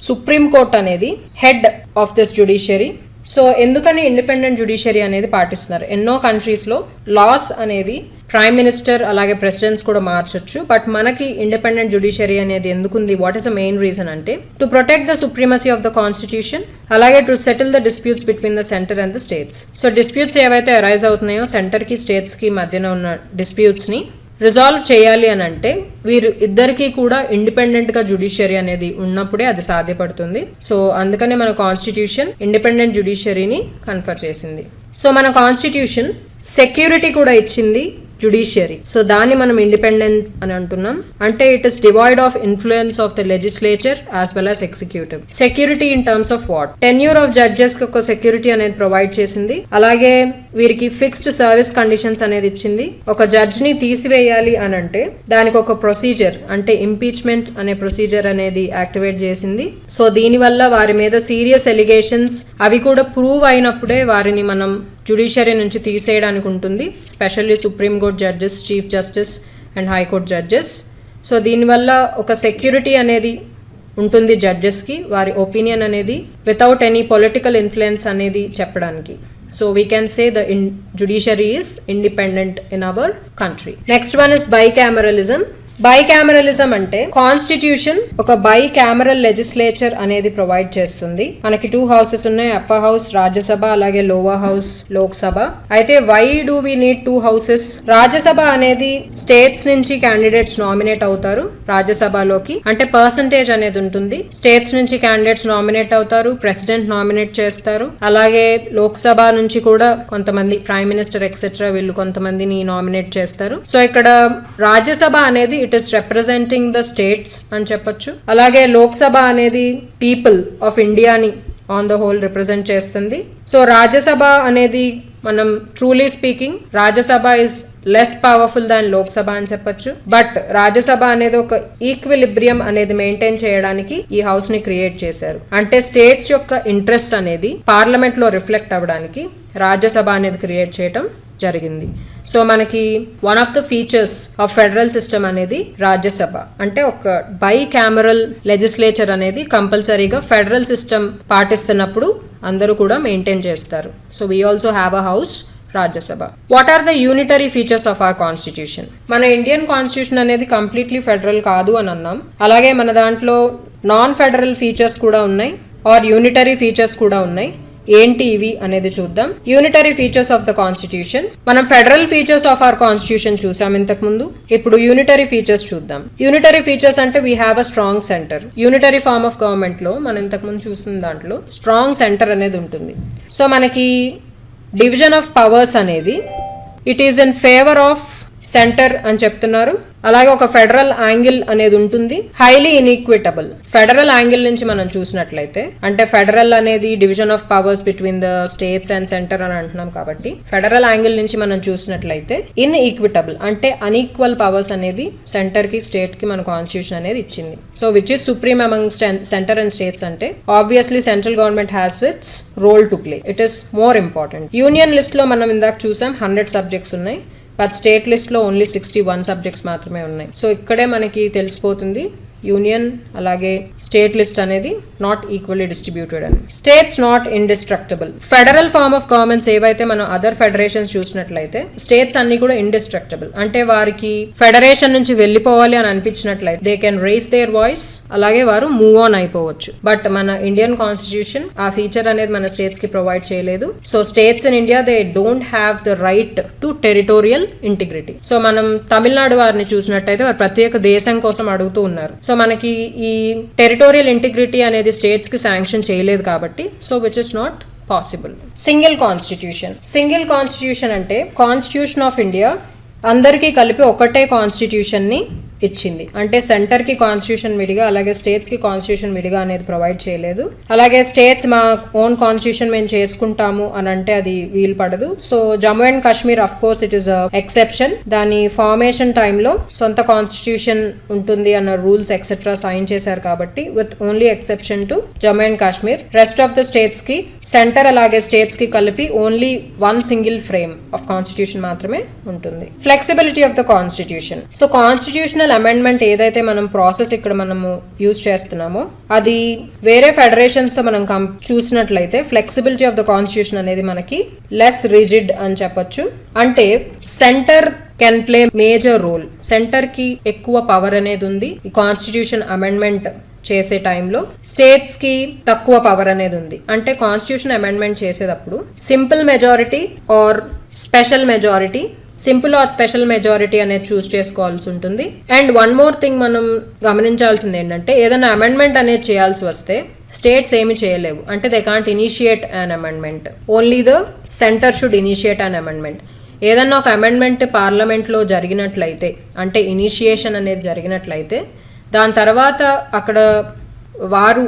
సుప్రీం కోర్ట్ అనేది head of this judiciary. So ఎందుకని ఇండిపెండెంట్ జ్యుడిషియరీ అనేది పాటిస్తున్నారు? ఎన్నో కంట్రీస్ లో లాస్ అనేది ప్రైమ్ మినిస్టర్ అలాగే ప్రెసిడెంట్స్ కూడా మార్చొచ్చు, బట్ మనకి ఇండిపెండెంట్ జ్యుడిషియరీ అనేది ఎందుకుంది? What is the main reason అంటే to protect the supremacy of the constitution, అలాగే to settle the disputes between the centre and the states. So disputes ఏవైతే అరైజ్ అవుతున్నాయో సెంటర్ కి స్టేట్స్ కి మధ్యన ఉన్న డిస్ప్యూట్స్ ని రిజాల్వ్ చేయాలి అని అంటే వీరు ఇద్దరికి కూడా ఇండిపెండెంట్ గా జ్యుడిషియరీ అనేది ఉన్నప్పుడే అది సాధ్యపడుతుంది. సో అందుకనే మన కాన్స్టిట్యూషన్ ఇండిపెండెంట్ జ్యుడిషియరీని కన్ఫర్ చేసింది. సో మన కాన్స్టిట్యూషన్ సెక్యూరిటీ కూడా ఇచ్చింది judiciary. So దాన్ని మనం ఇండిపెండెంట్ అని అంటున్నాం. అంటే it is divide of influence of the legislature as well as executive. Security in terms of what? Tenure of judges కి ఒక సెక్యూరిటీ అనేది ప్రొవైడ్ చేసింది. అలాగే వీరికి ఫిక్స్డ్ సర్వీస్ కండిషన్స్ అనేది ఇచ్చింది. ఒక జడ్జ్ ని తీసివేయాలి అని అంటే దానికి ఒక ప్రొసీజర్ అంటే ఇంపీచ్మెంట్ అనే ప్రొసీజర్ అనేది యాక్టివేట్ చేసింది. సో దీని వల్ల వారి మీద సీరియస్ ఎలిగేషన్స్ అవి కూడా ప్రూవ్ అయినప్పుడే వారిని మనం జ్యుడిషియరీ నుంచి తీసేయడానికి ఉంటుంది. Specially supreme court judges, chief justice and high court judges. So దీనివల్ల ఒక సెక్యూరిటీ అనేది ఉంటుంది జడ్జెస్కి, వారి ఒపీనియన్ అనేది వితౌట్ ఎనీ పొలిటికల్ ఇన్ఫ్లుయెన్స్ అనేది చెప్పడానికి. So we can say the judiciary is independent in our country. Next one is bicameralism. Bicameralism అంటే constitution ఒక బైకామరల్ లెజిస్లేచర్ అనేది ప్రొవైడ్ చేస్తుంది. మనకి 2 హౌసెస్ ఉన్నాయి, అప్పర్ హౌస్ రాజ్యసభ అలాగే లోవర్ హౌస్ లోక్సభ. అయితే why do we need 2 houses? Rajya Sabha అనేది స్టేట్స్ నుంచి క్యాండిడేట్స్ నామినేట్ అవుతారు రాజ్యసభలోకి, అంటే పర్సంటేజ్ అనేది ఉంటుంది. స్టేట్స్ నుంచి క్యాండిడేట్స్ నామినేట్ అవుతారు, ప్రెసిడెంట్ నామినేట్ చేస్తారు. అలాగే లోక్సభ నుంచి కూడా కొంతమంది ప్రైమ్ మినిస్టర్ ఎక్సెట్రా వీళ్ళు కొంతమందిని నామినేట్ చేస్తారు. సో ఇక్కడ రాజ్యసభ అనేది it is representing the states అని చెప్పొచ్చు. అలాగే లోక్సభ అనేది పీపుల్ ఆఫ్ ఇండియాని ఆన్ ద హోల్ రిప్రజెంట్ చేస్తుంది. సో రాజ్యసభ అనేది మనం truly speaking Rajya Sabha is less powerful దాన్ లోక్సభ అని చెప్పొచ్చు. బట్ రాజ్యసభ అనేది ఒక ఈక్విలిబ్రియం అనేది మెయింటైన్ చేయడానికి ఈ హౌస్ ని క్రియేట్ చేశారు. అంటే స్టేట్స్ యొక్క ఇంట్రెస్ట్ అనేది పార్లమెంట్ లో రిఫ్లెక్ట్ అవ్వడానికి రాజ్యసభ అనేది క్రియేట్ చేయటం జరిగింది. సో మనకి one of the features of federal system అనేది రాజ్యసభ. అంటే ఒక బై క్యామరల్ లెజిస్లేచర్ అనేది కంపల్సరీగా ఫెడరల్ సిస్టమ్ పాటిస్తున్నప్పుడు అందరూ కూడా మెయింటైన్ చేస్తారు. So we also have a house Rajya Sabha. What are the unitary features of our constitution? మన ఇండియన్ కాన్స్టిట్యూషన్ అనేది కంప్లీట్లీ ఫెడరల్ కాదు అని అన్నాం. అలాగే మన దాంట్లో నాన్ ఫెడరల్ ఫీచర్స్ కూడా ఉన్నాయి ఆర్ యూనిటరీ ఫీచర్స్ కూడా ఉన్నాయి. ఏంటి ఇవి అనేది చూద్దాం. Unitary features of the constitution. మనం federal features of our constitution చూసాం ఇంతకు ముందు. ఇప్పుడు యూనిటరీ ఫీచర్స్ చూద్దాం. యూనిటరీ ఫీచర్స్ అంటే we have a strong centre. Unitary form of government లో మనం ఇంతకు ముందు చూసిన దాంట్లో స్ట్రాంగ్ సెంటర్ అనేది ఉంటుంది. సో మనకి డివిజన్ ఆఫ్ పవర్స్ అనేది it is in favour of centre అని చెప్తున్నారు. అలాగే ఒక ఫెడరల్ యాంగిల్ అనేది ఉంటుంది. హైలీ ఇన్ఈక్విటబుల్. ఫెడరల్ యాంగిల్ నుంచి మనం చూసినట్లయితే అంటే ఫెడరల్ అనేది division of powers between the states and centre అని అంటున్నాం కాబట్టి ఫెడరల్ యాంగిల్ నుంచి మనం చూసినట్లయితే ఇన్ఈక్విటబుల్ అంటే అన్ఈక్వల్ పవర్స్ అనేది సెంటర్ కి స్టేట్ కి మన కాన్స్టిట్యూషన్ అనేది ఇచ్చింది. So which is supreme among centre and states అంటే obviously central government has its role to play. It is more important. Union list లో మనం ఇందాక చూసాం 100 సబ్జెక్ట్స్ ఉన్నాయి. బట్ స్టేట్ లిస్ట్ లో ఓన్లీ 61 సబ్జెక్ట్స్ మాత్రమే ఉన్నాయి. సో ఇక్కడే మనకి తెలిసిపోతుంది యూనియన్ అలాగే స్టేట్ లిస్ట్ అనేది నాట్ ఈక్వల్లీ డిస్ట్రిబ్యూటెడ్ అని. States not indestructible. Federal form of governments ఏవైతే మనం అదర్ ఫెడరేషన్స్ చూసినట్లయితే స్టేట్స్ అన్ని కూడా ఇండిస్ట్రక్టబుల్. అంటే వారికి ఫెడరేషన్ నుంచి వెళ్ళిపోవాలి అని అనిపించినట్లయితే they can raise their voice, అలాగే వారు మూవ్ ఆన్ అయిపోవచ్చు. బట్ మన ఇండియన్ కాన్స్టిట్యూషన్ ఆ ఫీచర్ అనేది మన స్టేట్స్ కి ప్రొవైడ్ చేయలేదు. So states in India they don't have the right to territorial integrity. So మనం తమిళనాడు వారిని చూసినట్టయితే వారు ప్రత్యేక దేశం కోసం అడుగుతూ ఉన్నారు. సో మనకి ఈ టెరిటోరియల్ ఇంటిగ్రిటీ అనేది స్టేట్స్ కి శాంక్షన్ చేయలేదు కాబట్టి so which is not possible. Single constitution. Single constitution అంటే కాన్స్టిట్యూషన్ ఆఫ్ ఇండియా అందరికీ కలిపి ఒకటే కాన్స్టిట్యూషన్ ని ఇచ్చింది. అంటే సెంటర్ కి కాన్స్టిట్యూషన్ విడిగా అలాగే స్టేట్స్ కి కాన్స్టిట్యూషన్ విడిగా అనేది ప్రొవైడ్ చేయలేదు. అలాగే స్టేట్స్ మా ఓన్ కాన్స్టిట్యూషన్ మేము చేసుకుంటాము అని అంటే అది వీలు పడదు. So Jammu and Kashmir of course it is exception. దాని ఫార్మేషన్ టైంలో సొంత కాన్స్టిట్యూషన్ ఉంటుంది అన్న రూల్స్ ఎక్సెట్రా సైన్ చేశారు కాబట్టి with only exception to Jammu and Kashmir rest of the states కి సెంటర్ అలాగే స్టేట్స్ కి కలిపి only one single frame of constitution మాత్రమే ఉంటుంది. Flexibility of the constitution. So constitutional amendment ఏదైతే మనం ప్రాసెస్ ఇక్కడ మనము యూజ్ చేస్తున్నామో అది వేరే ఫెడరేషన్స్ తో మనం చూసినట్లయితే ఫ్లెక్సిబిలిటీ ఆఫ్ ద కాన్స్టిట్యూషన్ అనేది మనకి లెస్ రిజిడ్ అని చెప్పొచ్చు. అంటే centre can play major role. Centre కి ఎక్కువ పవర్ అనేది ఉంది ఈ కాన్స్టిట్యూషన్ అమెండ్మెంట్ చేసే టైంలో. స్టేట్స్ కి తక్కువ పవర్ అనేది ఉంది. అంటే కాన్స్టిట్యూషన్ అమెండ్మెంట్ చేసేటప్పుడు simple majority or special majority, simple or special majority అనేది చూస్ చేసుకోవాల్సి ఉంటుంది. అండ్ వన్ మోర్ థింగ్ మనం గమనించాల్సింది ఏంటంటే ఏదైనా అమెండ్మెంట్ అనేది చేయాల్సి వస్తే స్టేట్స్ ఏమి చేయలేవు. అంటే they can't initiate an amendment. Only the centre should initiate an amendment. ఏదన్నా ఒక అమెండ్మెంట్ పార్లమెంట్లో జరిగినట్లయితే అంటే ఇనిషియేషన్ అనేది జరిగినట్లయితే దాని తర్వాత అక్కడ వారు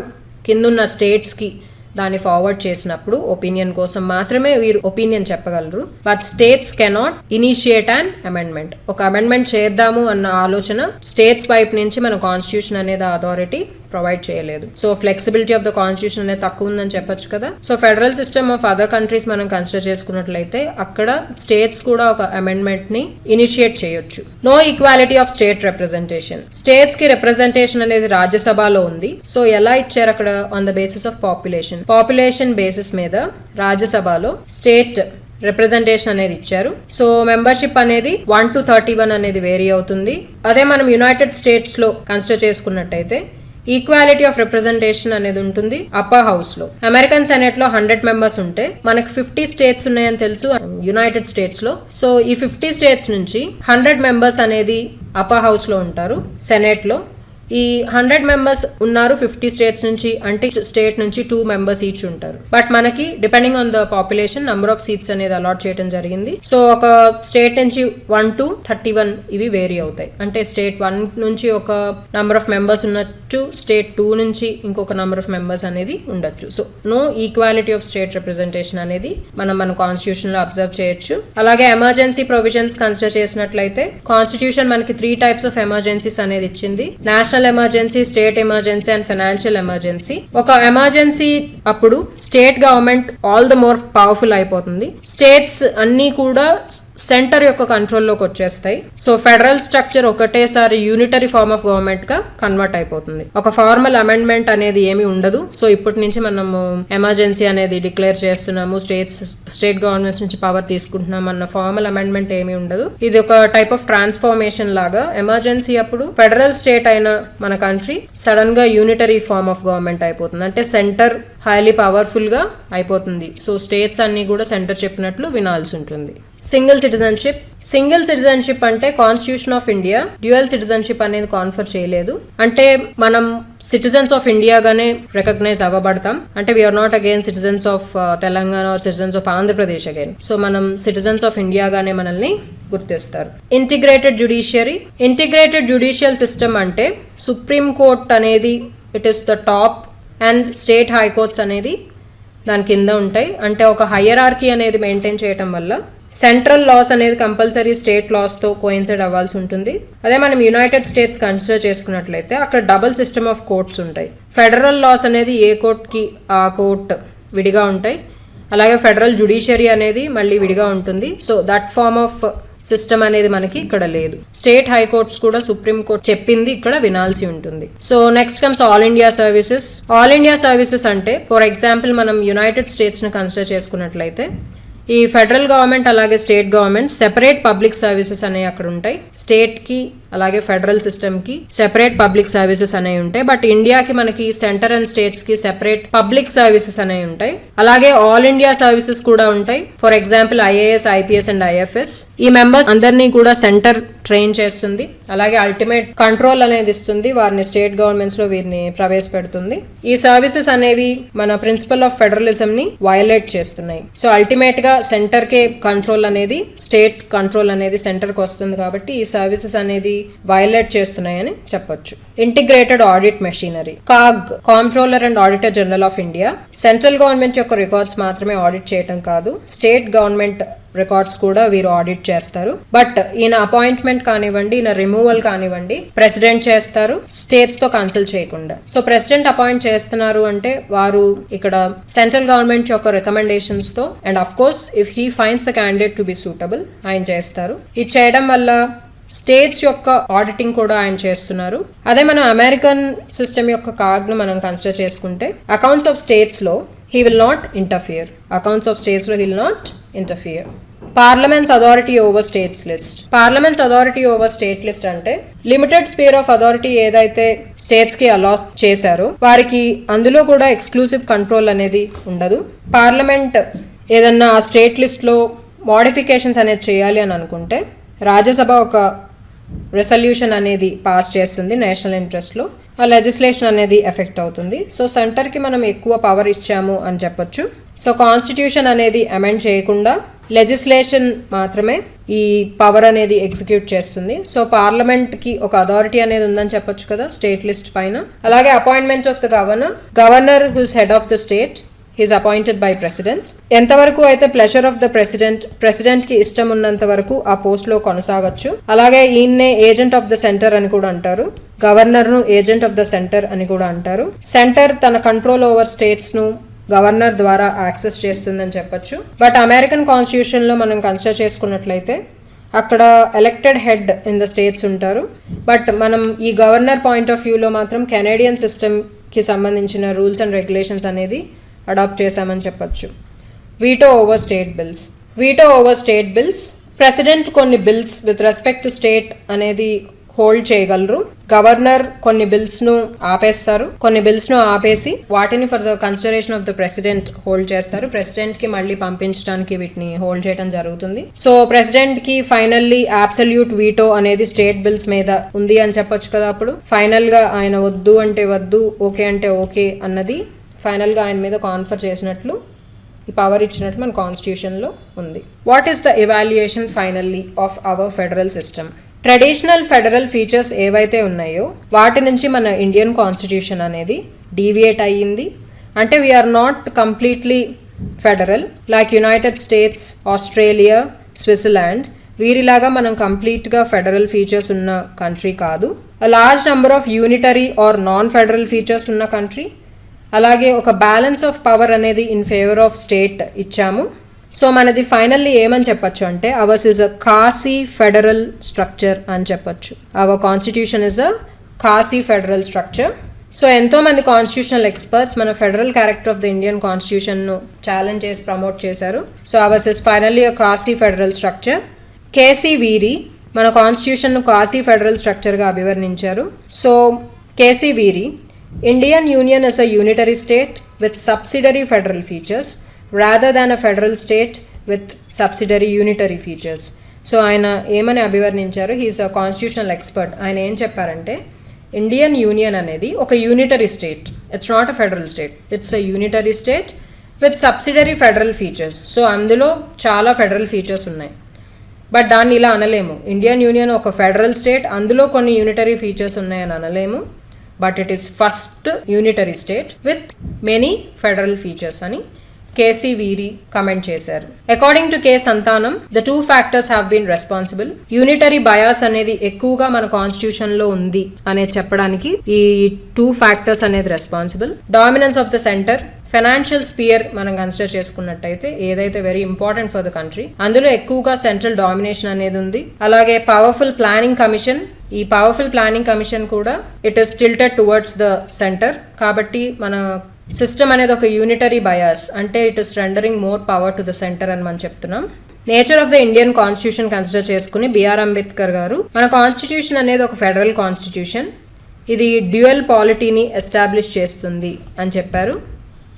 కిందున్న స్టేట్స్కి దాన్ని ఫార్వర్డ్ చేసినప్పుడు ఒపీనియన్ కోసం మాత్రమే వీరు ఒపీనియన్ చెప్పగలరు. But states cannot initiate an amendment. ఒక అమెండ్మెంట్ చేద్దాము అన్న ఆలోచన స్టేట్స్ వైపు నుంచి మన కాన్స్టిట్యూషన్ అనేది అథారిటీ ప్రొవైడ్ చేయలేదు. So flexibility of the constitution అనేది తక్కువ ఉందని చెప్పొచ్చు కదా. So federal system of other countries మనం కన్సిడర్ చేసుకున్నట్లయితే అక్కడ స్టేట్స్ కూడా ఒక అమెండ్మెంట్ ని ఇనిషియేట్ చేయొచ్చు. No equality of state representation. States కి రిప్రజెంటేషన్ అనేది రాజ్యసభలో ఉంది. సో ఎలా ఇచ్చారు అక్కడ on the basis of population basis మీద రాజ్యసభలో స్టేట్ రిప్రజెంటేషన్ అనేది ఇచ్చారు. సో మెంబర్షిప్ అనేది 1 to 31 అనేది వేరీ అవుతుంది. అదే మనం యునైటెడ్ స్టేట్స్ లో కన్సిడర్ చేసుకున్నట్టయితే ఈక్వాలిటీ ఆఫ్ రిప్రజెంటేషన్ అనేది ఉంటుంది అప్పర్ హౌస్ లో. అమెరికన్ సెనెట్ లో 100 మెంబర్స్ ఉంటే మనకి 50 స్టేట్స్ ఉన్నాయని తెలుసు యునైటెడ్ స్టేట్స్ లో. సో ఈ 50 స్టేట్స్ నుంచి 100 మెంబర్స్ అనేది అప్పర్ హౌస్ లో ఉంటారు సెనెట్ లో. ఈ 100 మెంబర్స్ ఉన్నారు 50 స్టేట్స్ నుంచి అంటే స్టేట్ నుంచి 2 మెంబర్స్ ఈచ్ ఉంటారు. బట్ మనకి depending on the population number of seats అనేది అలాట్ చేయడం జరిగింది. సో ఒక స్టేట్ నుంచి 1 to 31 ఇవి వేరీ అవుతాయి. అంటే స్టేట్ 1 నుంచి ఒక నంబర్ ఆఫ్ మెంబర్స్ ఉన్నట్టు స్టేట్ 2 నుంచి ఇంకొక నంబర్ ఆఫ్ మెంబర్స్ అనేది ఉండొచ్చు. So no equality of state representation అనేది మన కాన్స్టిట్యూషన్ లో అబ్జర్వ్ చేయొచ్చు. అలాగే ఎమర్జెన్సీ ప్రొవిజన్స్ కన్సిడర్ చేసినట్లయితే కాన్స్టిట్యూషన్ మనకి 3 types ఆఫ్ ఎమర్జెన్సీస్ అనేది ఇచ్చింది. National emergency, state emergency and financial emergency. ఒక ఎమర్జెన్సీ అప్పుడు state government all the more powerful అయిపోతుంది. స్టేట్స్ అన్ని కూడా సెంటర్ యొక్క కంట్రోల్లోకి వచ్చేస్తాయి. సో ఫెడరల్ స్ట్రక్చర్ ఒకటేసారి యూనిటరీ ఫార్మ్ ఆఫ్ గవర్నమెంట్ గా కన్వర్ట్ అయిపోతుంది. ఒక ఫార్మల్ అమెండ్మెంట్ అనేది ఏమి ఉండదు. సో ఇప్పటి నుంచి మనము ఎమర్జెన్సీ అనేది డిక్లేర్ చేస్తున్నాము, స్టేట్ గవర్నమెంట్స్ నుంచి పవర్ తీసుకుంటున్నాం అన్న ఫార్మల్ అమెండ్మెంట్ ఏమి ఉండదు. ఇది ఒక టైప్ ఆఫ్ ట్రాన్స్ఫార్మేషన్ లాగా. ఎమర్జెన్సీ అప్పుడు ఫెడరల్ స్టేట్ అయిన మన కంట్రీ సడన్ గా యూనిటరీ ఫార్మ్ ఆఫ్ గవర్నమెంట్ అయిపోతుంది. అంటే సెంటర్ హైలీ పవర్ఫుల్ గా అయిపోతుంది. సో స్టేట్స్ అన్ని కూడా సెంటర్ చెప్పినట్లు వినాల్సి ఉంటుంది. సింగిల్ సిటిజన్షిప్ అంటే constitution of India dual citizenship అనేది కాన్ఫర్ చేయలేదు. అంటే మనం సిటిజన్స్ ఆఫ్ ఇండియాగానే రికగ్నైజ్ అవ్వబడతాం. అంటే we are not again citizens of Telangana or citizens of Andhra Pradesh again. So మనం సిటిజన్స్ ఆఫ్ ఇండియాగానే మనల్ని గుర్తిస్తారు. ఇంటిగ్రేటెడ్ జ్యుడిషియల్ సిస్టమ్ అంటే సుప్రీం కోర్ట్ అనేది it is the top and state high courts అనేది దాని కింద ఉంటాయి. అంటే ఒక హైయరార్కీ అనేది మెయింటైన్ చేయటం వల్ల సెంట్రల్ లాస్ అనేది కంపల్సరీ స్టేట్ లాస్ తో కోయిన్సైడ్ అవ్వాల్సి ఉంటుంది. అదే మనం యునైటెడ్ స్టేట్స్ కన్సిడర్ చేసుకున్నట్లయితే అక్కడ డబుల్ సిస్టమ్ ఆఫ్ కోర్ట్స్ ఉంటాయి. ఫెడరల్ లాస్ అనేది ఏ కోర్ట్కి ఆ కోర్ట్ విడిగా ఉంటాయి. అలాగే ఫెడరల్ జ్యుడిషియరీ అనేది మళ్ళీ విడిగా ఉంటుంది. So that form of system అనేది మనకి ఇక్కడ లేదు. స్టేట్ హైకోర్ట్స్ కూడా సుప్రీం కోర్ట్ చెప్పింది ఇక్కడ వినాల్సి ఉంటుంది. So next comes all India services అంటే ఫర్ ఎగ్జాంపుల్ మనం యునైటెడ్ స్టేట్స్ ని కన్సిడర్ చేసుకున్నట్లయితే ఈ ఫెడరల్ గవర్నమెంట్ అలాగే state government separate public services అనేవి అక్కడ ఉంటాయి. స్టేట్ కి అలాగే ఫెడరల్ సిస్టమ్ కి సెపరేట్ పబ్లిక్ సర్వీసెస్ అనేవి ఉంటాయి. బట్ ఇండియాకి మనకి సెంటర్ అండ్ స్టేట్స్ కి సెపరేట్ పబ్లిక్ సర్వీసెస్ అనేవి ఉంటాయి. అలాగే ఆల్ ఇండియా సర్వీసెస్ కూడా ఉంటాయి. For example IAS, IPS and IFS. ఈ మెంబర్స్ అందరినీ కూడా సెంటర్ ట్రైన్ చేస్తుంది. అలాగే అల్టిమేట్ కంట్రోల్ అనేది ఇస్తుంది. వారిని స్టేట్ గవర్నమెంట్స్ లో వీరిని ప్రవేశపెడుతుంది. ఈ సర్వీసెస్ అనేవి మన ప్రిన్సిపల్ ఆఫ్ ఫెడరలిజం ని వయలేట్ చేస్తున్నాయి. సో అల్టిమేట్ గా సెంటర్ కే కంట్రోల్ అనేది, స్టేట్ కంట్రోల్ అనేది సెంటర్ కి వస్తుంది. కాబట్టి ఈ సర్వీసెస్ అనేది వయలేట్ చేస్తున్నాయని చెప్పొచ్చు. Integrated audit machinery CAG, controller and auditor general of India, central government యొక్క రికార్డ్స్ మాత్రమే ఆడిట్ చేయటం కాదు, స్టేట్ గవర్నమెంట్ రికార్డ్స్ కూడా వీరు ఆడిట్ చేస్తారు. బట్ ఈయన అపాయింట్మెంట్ కానివ్వండి, ఈయన రిమూవల్ కానివ్వండి ప్రెసిడెంట్ చేస్తారు, స్టేట్స్ తో కన్సల్ట్ చేయకుండా. సో ప్రెసిడెంట్ అపాయింట్ చేస్తున్నారు అంటే వారు ఇక్కడ సెంట్రల్ గవర్నమెంట్ యొక్క రికమెండేషన్స్ తో and of course if he finds the candidate to be suitable ఆయన చేస్తారు. ఇది చేయడం వల్ల స్టేట్స్ యొక్క ఆడిటింగ్ కూడా ఆయన చేస్తున్నారు. అదే మనం అమెరికన్ సిస్టమ్ యొక్క కాగ్ను మనం కన్సిడర్ చేసుకుంటే అకౌంట్స్ ఆఫ్ స్టేట్స్ లో he will not interfere. Parliament's authority over states list అంటే లిమిటెడ్ స్పేర్ ఆఫ్ అథారిటీ ఏదైతే స్టేట్స్ కి అలాట్ చేశారో వారికి అందులో కూడా ఎక్స్క్లూసివ్ కంట్రోల్ అనేది ఉండదు. పార్లమెంట్ ఏదన్నా ఆ స్టేట్ లిస్ట్ లో మోడిఫికేషన్స్ అనేది చేయాలి అని అనుకుంటే రాజ్యసభ ఒక రెసల్యూషన్ అనేది పాస్ చేస్తుంది నేషనల్ ఇంట్రెస్ట్ లో. ఆ లెజిస్లేషన్ అనేది ఎఫెక్ట్ అవుతుంది. సో సెంటర్ కి మనం ఎక్కువ పవర్ ఇచ్చాము అని చెప్పొచ్చు. సో కాన్స్టిట్యూషన్ అనేది అమెండ్ చేయకుండా లెజిస్లేషన్ మాత్రమే ఈ పవర్ అనేది ఎగ్జిక్యూట్ చేస్తుంది. సో పార్లమెంట్ కి ఒక అథారిటీ అనేది ఉందని చెప్పొచ్చు కదా స్టేట్ లిస్ట్ పైన. అలాగే appointment of the governor who's head of the state is appointed by president. ఎంతవరకు అయితే ప్లెజర్ ఆఫ్ ద ప్రెసిడెంట్ కి ఇష్టం ఉన్నంత వరకు ఆ పోస్ట్ లో కొనసాగొచ్చు. అలాగే ఈయన్నే ఏజెంట్ ఆఫ్ ద సెంటర్ అని కూడా అంటారు. గవర్నర్ ను ఏజెంట్ ఆఫ్ ద సెంటర్ అని కూడా అంటారు. సెంటర్ తన కంట్రోల్ ఓవర్ స్టేట్స్ ను గవర్నర్ ద్వారా యాక్సెస్ చేస్తుందని చెప్పొచ్చు. బట్ అమెరికన్ కాన్స్టిట్యూషన్ లో మనం కన్సిడర్ చేసుకున్నట్లయితే అక్కడ elected head in the states ఉంటారు. బట్ మనం ఈ గవర్నర్ పాయింట్ ఆఫ్ వ్యూలో మాత్రం కెనేడియన్ సిస్టమ్ కి సంబంధించిన రూల్స్ అండ్ రెగ్యులేషన్స్ అనేది అడాప్ట్ చేశామని చెప్పొచ్చు. Veto over state bills president కొన్ని bills with respect to state అనేది హోల్డ్ చేయగలరు. గవర్నర్ కొన్ని బిల్స్ ను ఆపేస్తారు, కొన్ని బిల్స్ ను ఆపేసి వాటిని for the consideration of the president hold చేస్తారు. ప్రెసిడెంట్ కి మళ్ళీ పంపించడానికి వీటిని హోల్డ్ చేయడం జరుగుతుంది. సో ప్రెసిడెంట్ కి ఫైనల్లీ అబ్సల్యూట్ వీటో అనేది స్టేట్ బిల్స్ మీద ఉంది అని చెప్పొచ్చు కదా. అప్పుడు ఫైనల్ గా ఆయన వద్దు అంటే వద్దు, ఓకే అంటే ఓకే అన్నది ఫైనల్ గా ఆయన మీద కాన్ఫర్ చేసినట్లు, ఈ పవర్ ఇచ్చినట్లు మన కాన్స్టిట్యూషన్ లో ఉంది. What is the evaluation finally of our federal system? Traditional federal features ఏవైతే ఉన్నాయో వాటి నుంచి మన ఇండియన్ కాన్స్టిట్యూషన్ అనేది డీవియేట్ అయ్యింది. అంటే we are not completely federal like United States, Australia, Switzerland. వీరిలాగా మనం కంప్లీట్గా ఫెడరల్ ఫీచర్స్ ఉన్న కంట్రీ కాదు. A large number of unitary or non federal features ఉన్న కంట్రీ. అలాగే ఒక బ్యాలెన్స్ ఆఫ్ పవర్ అనేది ఇన్ ఫేవర్ ఆఫ్ స్టేట్ ఇచ్చాము. సో మనది ఫైనల్లీ ఏమని చెప్పొచ్చు అంటే ours is a quasi federal structure అని చెప్పొచ్చు. Our constitution is a quasi federal structure. So ఎంతో మంది కాన్స్టిట్యూషనల్ ఎక్స్పర్ట్స్ మన federal character of the Indian constitution ను ఛాలెంజ్ చేసి ప్రమోట్ చేశారు. So ours is finally a quasi federal structure. K C Wheare మన constitution ను కాసీ ఫెడరల్ స్ట్రక్చర్ గా అభివర్ణించారు. So K C Wheare Indian union is a unitary state with subsidiary federal features rather than a federal state with subsidiary unitary features. So ఆయన ఏమని అభివర్ణించారు? He is a constitutional expert. ఆయన ఏం చెప్పారంటే Indian union అనేది ఒక unitary state, it's not a federal state, it's a unitary state with subsidiary federal features. So అందులో చాలా ఫెడరల్ ఫీచర్స్ ఉన్నాయి, బట్ దాన్ని ఇలా అనలేము. ఇండియన్ యూనియన్ ఒక ఫెడరల్ స్టేట్, అందులో కొన్ని యూనిటరీ ఫీచర్స్ ఉన్నాయని అనలేము, but it is first unitary state with many federal features అని కేసీ వీరి కమెంట్ చేశారు. According to K Santhanam, the two factors have been responsible. Unitary bias అనేది ఎక్కువగా మన కాన్స్టిట్యూషన్ లో ఉంది అనేది చెప్పడానికి ఈ టూ ఫ్యాక్టర్స్ అనేది responsible. Dominance of the centre, financial sphere మనం కన్సిడర్ చేసుకున్నట్టయితే ఏదైతే very important for the country, అందులో ఎక్కువగా సెంట్రల్ డామినేషన్ అనేది ఉంది. అలాగే పవర్ఫుల్ ప్లానింగ్ కమిషన్, ఈ పవర్ఫుల్ ప్లానింగ్ కమిషన్ కూడా it is tilted towards the centre. కాబట్టి మన సిస్టమ్ అనేది ఒక యూనిటరీ బయాస్, అంటే it is rendering more power to the centre అని మనం చెప్తున్నాం. Nature of the Indian constitution consider చేసుకుని బిఆర్ అంబేద్కర్ గారు మన కాన్స్టిట్యూషన్ అనేది ఒక ఫెడరల్ కాన్స్టిట్యూషన్, ఇది డ్యూయల్ పాలిటీని ఎస్టాబ్లిష్ చేస్తుంది అని చెప్పారు.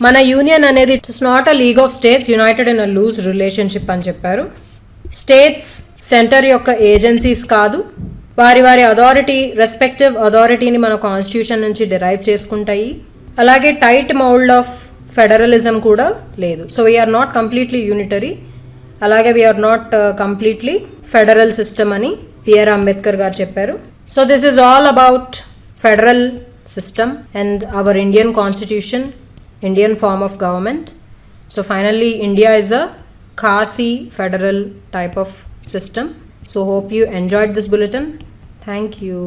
మన యూనియన్ అనేది it's not a league of states united in a loose relationship అని చెప్పారు. స్టేట్స్ సెంటర్ యొక్క ఏజెన్సీస్ కాదు, వారి వారి అథారిటీ, రెస్పెక్టివ్ అథారిటీని మన కాన్స్టిట్యూషన్ నుంచి డిరైవ్ చేసుకుంటాయి. అలాగే టైట్ మౌల్డ్ ఆఫ్ ఫెడరలిజం కూడా లేదు. So we are not completely unitary, అలాగే we are not completely federal system అని బిఆర్ అంబేద్కర్ గారు చెప్పారు. So this is all about federal system and our Indian constitution, Indian form of government. So finally India is a Khasi federal type of system. So hope you enjoyed this bulletin. Thank you.